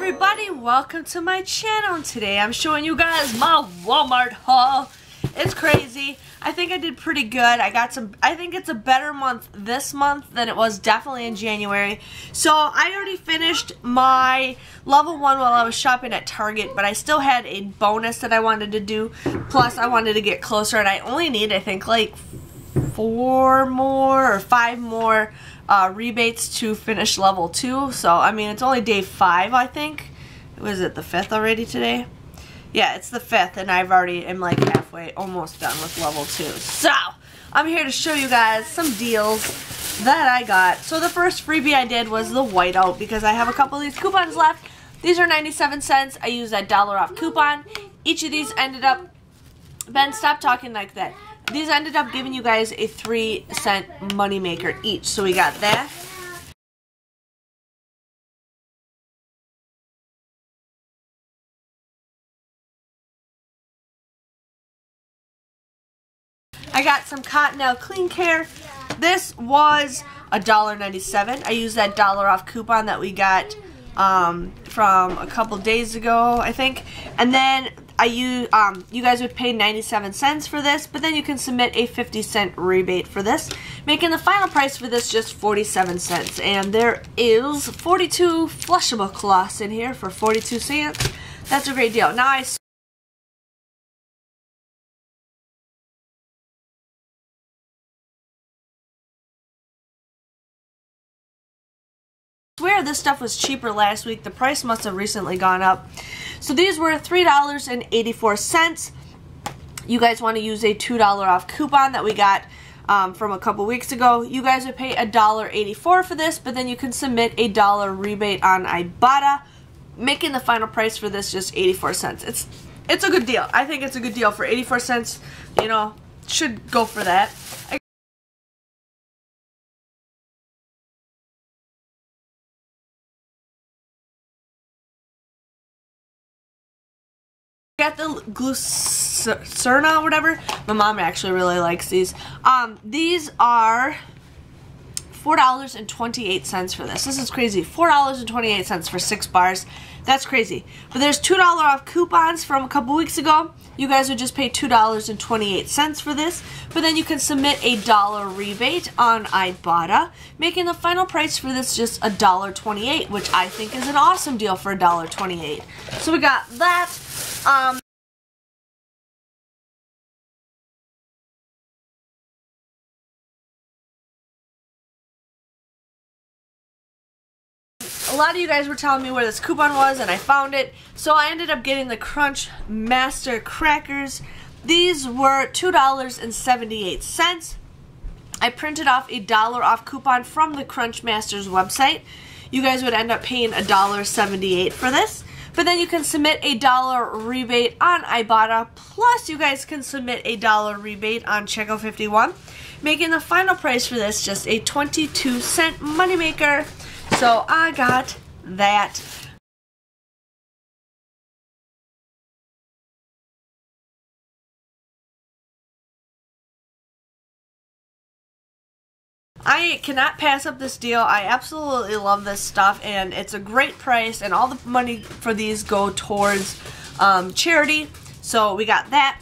everybody, welcome to my channel, and today I'm showing you guys my Walmart haul. It's crazy. I think I did pretty good. I think it's a better month this month than it was definitely in January. So I already finished my level 1 while I was shopping at Target, but I still had a bonus that I wanted to do. Plus I wanted to get closer, and I only need, I think, like 4 more or 5 more rebates to finish level 2. So I mean, it's only day 5, I think. Was it the 5th already today? Yeah, it's the 5th, and I've already am like halfway, almost done with level 2. So I'm here to show you guys some deals that I got. So the first freebie I did was the whiteout, because I have a couple of these coupons left. These are 97 cents. I used that $1 off coupon. Each of these ended up, Ben, stop talking like that. These ended up giving you guys a 3-cent moneymaker each. So we got that. I got some Cottonelle Clean Care. This was $1.97. I used that $1 off coupon that we got from a couple days ago, I think. And then you guys would pay 97 cents for this, but then you can submit a 50-cent rebate for this, making the final price for this just 47 cents. And there is 42 flushable cloths in here for 42 cents. That's a great deal. Now I swear this stuff was cheaper last week. The price must have recently gone up. So these were $3.84. You guys want to use a $2 off coupon that we got from a couple weeks ago. You guys would pay $1.84 for this, but then you can submit a $1 rebate on Ibotta, making the final price for this just 84 cents. It's a good deal. I think it's a good deal for 84 cents. You know, should go for that. Got the Glucerna or whatever. My mom actually really likes these. These are $4.28 for this. This is crazy. $4.28 for 6 bars. That's crazy. But there's $2 off coupons from a couple weeks ago. You guys would just pay $2.28 for this. But then you can submit a $1 rebate on Ibotta, making the final price for this just $1.28, which I think is an awesome deal for $1.28. So we got that. A lot of you guys were telling me where this coupon was, and I found it. So I ended up getting the Crunch Master Crackers. These were $2.78. I printed off a $1 off coupon from the Crunch Master's website. You guys would end up paying $1.78 for this. But then you can submit a $1 rebate on Ibotta, plus you guys can submit a $1 rebate on Checkout 51, making the final price for this just a 22-cent moneymaker. So I got that. I cannot pass up this deal. I absolutely love this stuff, and it's a great price, and all the money for these go towards charity. So we got that.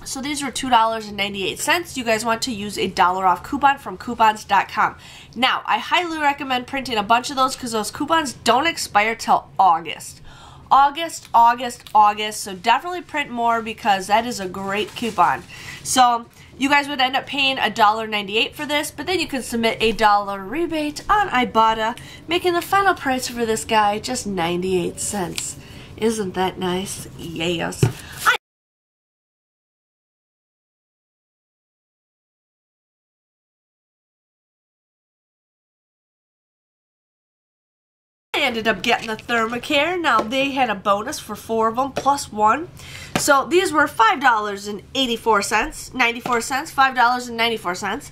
So these were $2.98. You guys want to use a $1 off coupon from coupons.com. Now, I highly recommend printing a bunch of those, because those coupons don't expire till August. August. So definitely print more, because that is a great coupon. So you guys would end up paying $1.98 for this, but then you can submit a $1 rebate on Ibotta, making the final price for this guy just 98 cents. Isn't that nice? Yes. I ended up getting the Thermacare. Now, they had a bonus for 4 of them, plus 1. So these were $5.84, 94 cents, $5.94.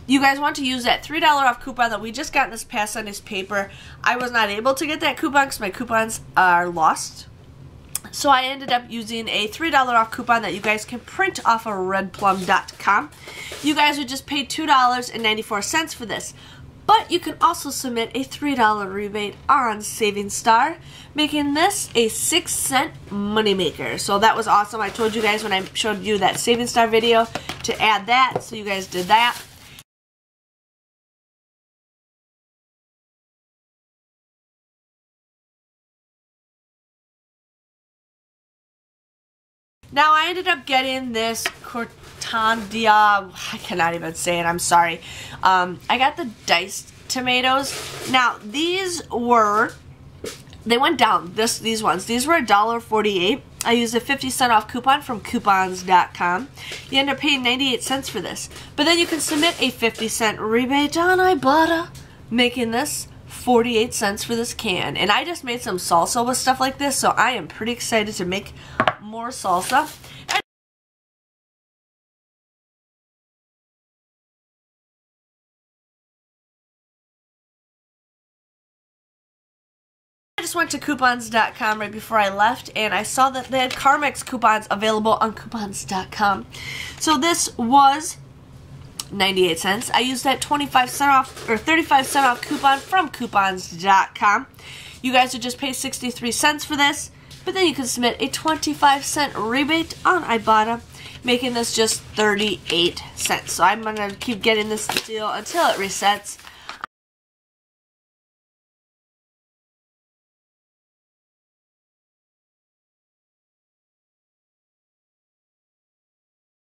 You guys want to use that $3 off coupon that we just got in this past Sunday's paper. I was not able to get that coupon because my coupons are lost. So I ended up using a $3 off coupon that you guys can print off of redplum.com. You guys would just pay $2.94 for this. But you can also submit a $3 rebate on Savings Star, making this a 6-cent moneymaker. So that was awesome. I told you guys when I showed you that Savings Star video to add that, so you guys did that. Now I ended up getting this Cortandia, I cannot even say it, I'm sorry. I got the diced tomatoes. Now these were, they went down, these ones. These were $1.48. I used a 50-cent off coupon from coupons.com. You end up paying 98 cents for this. But then you can submit a 50-cent rebate on Ibotta, making this 48 cents for this can. And I just made some salsa with stuff like this, so I am pretty excited to make more salsa. I just went to coupons.com right before I left, and I saw that they had Carmex coupons available on coupons.com. So this was 98 cents. I used that 25-cent off or 35-cent off coupon from coupons.com. You guys would just pay 63 cents for this, but then you can submit a 25-cent rebate on Ibotta, making this just 38 cents. So I'm going to keep getting this deal until it resets.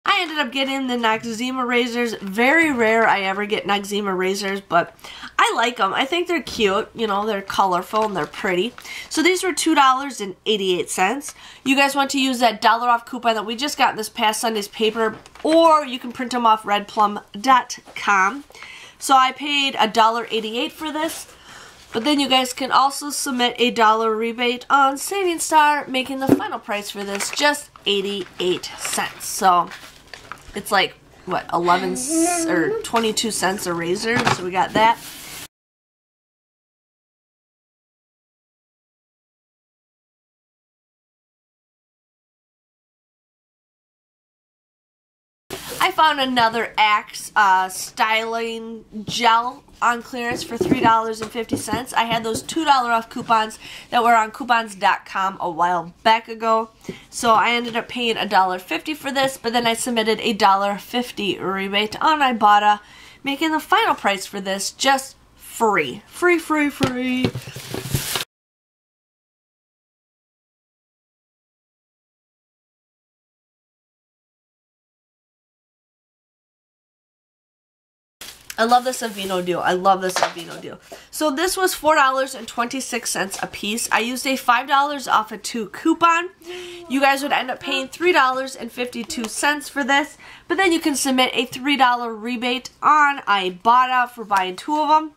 I ended up getting the Noxzema razors. Very rare I ever get Noxzema razors, but I like them. I think they're cute. You know, they're colorful and they're pretty. So these were $2.88. You guys want to use that $1 off coupon that we just got in this past Sunday's paper, or you can print them off redplum.com. So I paid $1.88 for this. But then you guys can also submit a $1 rebate on Savings Star, making the final price for this just 88 cents. So it's like, what, 11 or 22 cents a razor, so we got that. I found another Axe styling gel on clearance for $3.50. I had those $2 off coupons that were on coupons.com a while back ago. So I ended up paying $1.50 for this, but then I submitted a $1.50 rebate on Ibotta, making the final price for this just free. Free, free, free. I love this Aveeno deal. I love this Aveeno deal. So this was $4.26 a piece. I used a $5 off a 2 coupon. You guys would end up paying $3.52 for this. But then you can submit a $3 rebate on Ibotta for buying 2 of them,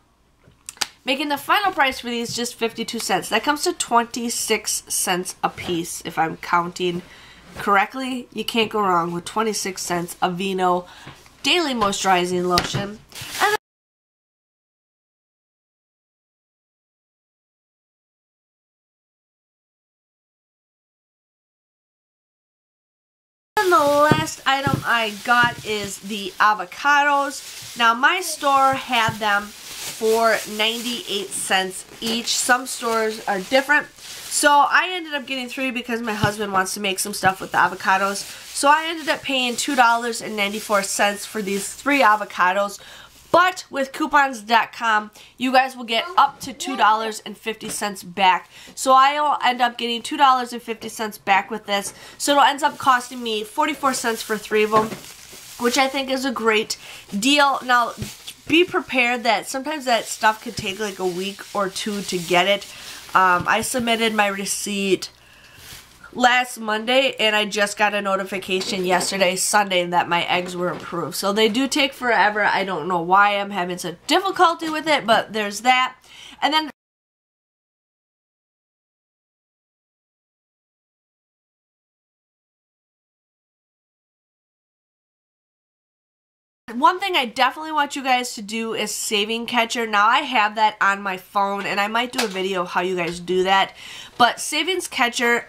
making the final price for these just 52 cents. That comes to 26 cents a piece if I'm counting correctly. You can't go wrong with 26 cents Aveeno Daily Moisturizing Lotion. And the last item I got is the avocados. Now my store had them for 98 cents each. Some stores are different. So I ended up getting 3 because my husband wants to make some stuff with the avocados. So I ended up paying $2.94 for these 3 avocados. But with coupons.com, you guys will get up to $2.50 back. So I'll end up getting $2.50 back with this. So it ends up costing me 44 cents for 3 of them, which I think is a great deal. Now, be prepared that sometimes that stuff could take like a week or 2 to get it. I submitted my receipt last Monday, and I just got a notification yesterday, Sunday, that my eggs were approved. So they do take forever. I don't know why I'm having such difficulty with it, but there's that. And then one thing I definitely want you guys to do is Saving Catcher. Now I have that on my phone, and I might do a video of how you guys do that. But Savings Catcher,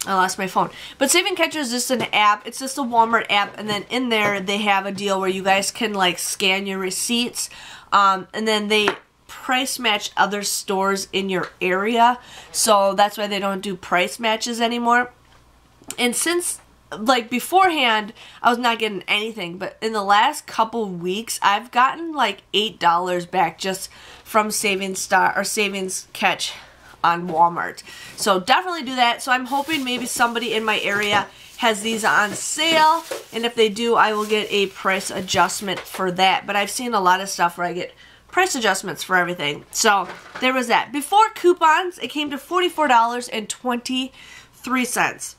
I lost my phone. But Save and Catcher is just an app. It's just a Walmart app. And then in there, they have a deal where you guys can, like, scan your receipts. And then they price match other stores in your area. So that's why they don't do price matches anymore. And since, like, beforehand, I was not getting anything. But in the last couple weeks, I've gotten, like, $8 back just from Savings Catch on Walmart. So definitely do that. So I'm hoping maybe somebody in my area has these on sale, and if they do, I will get a price adjustment for that. But I've seen a lot of stuff where I get price adjustments for everything. So there was that. Before coupons, it came to $44.23.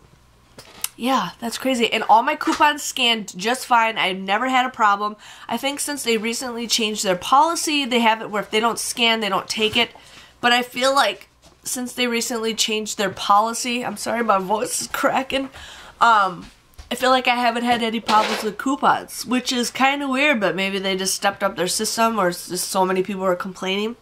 Yeah, that's crazy. And all my coupons scanned just fine. I've never had a problem. I think since they recently changed their policy, they have it where if they don't scan, they don't take it. But I feel like since they recently changed their policy, I'm sorry, my voice is cracking. I feel like I haven't had any problems with coupons, which is kind of weird, but maybe they just stepped up their system or just so many people are complaining.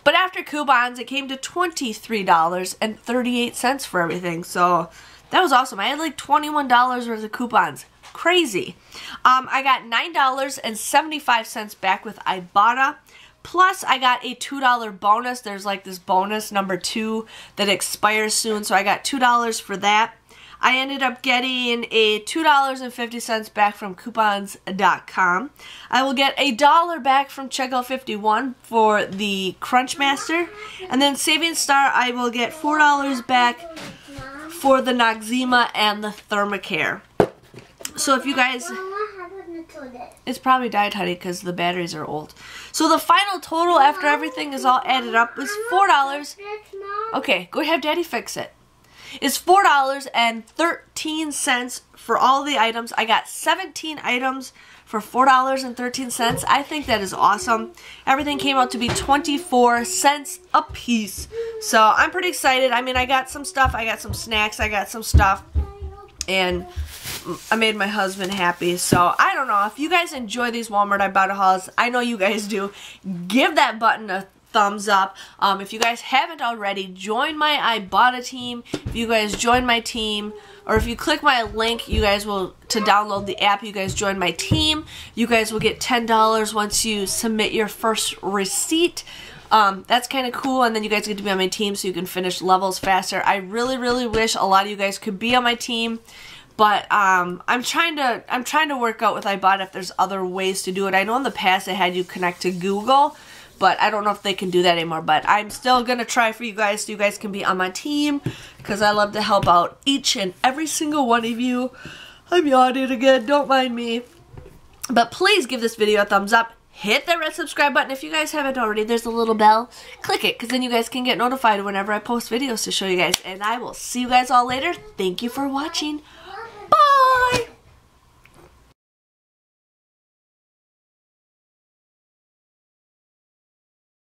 But after coupons, it came to $23.38 for everything. So that was awesome. I had like $21 worth of coupons. Crazy. I got $9.75 back with Ibotta. Plus, I got a $2 bonus. There's like this bonus number 2 that expires soon, so I got $2 for that. I ended up getting a $2.50 back from coupons.com. I will get $1 back from Checkout 51 for the Crunchmaster. And then Savings Star, I will get $4 back for the Noxzema and the Thermacare. So if you guys... It's probably died, honey, because the batteries are old. So the final total after everything is all added up is $4. Okay, go have Daddy fix it. Is $4.13 for all the items. I got 17 items for $4.13. I think that is awesome. Everything came out to be 24 cents a piece. So I'm pretty excited. I mean, I got some stuff. I got some snacks. I got some stuff. And I made my husband happy. So I don't know. If you guys enjoy these Walmart Ibotta hauls, I know you guys do, give that button a thumbs up. If you guys haven't already, join my Ibotta team. If you guys join my team, or if you click my link, you guys will, to download the app, you guys join my team. You guys will get $10 once you submit your first receipt. That's kind of cool, and then you guys get to be on my team so you can finish levels faster. I really, really wish a lot of you guys could be on my team, but I'm trying to work out with Ibotta if there's other ways to do it. I know in the past they had you connect to Google, but I don't know if they can do that anymore. But I'm still going to try for you guys so you guys can be on my team, because I love to help out each and every single one of you. I'm yawning again, don't mind me. But please give this video a thumbs up. Hit that red subscribe button. If you guys haven't already, there's a little bell. Click it, because then you guys can get notified whenever I post videos to show you guys. And I will see you guys all later. Thank you for watching.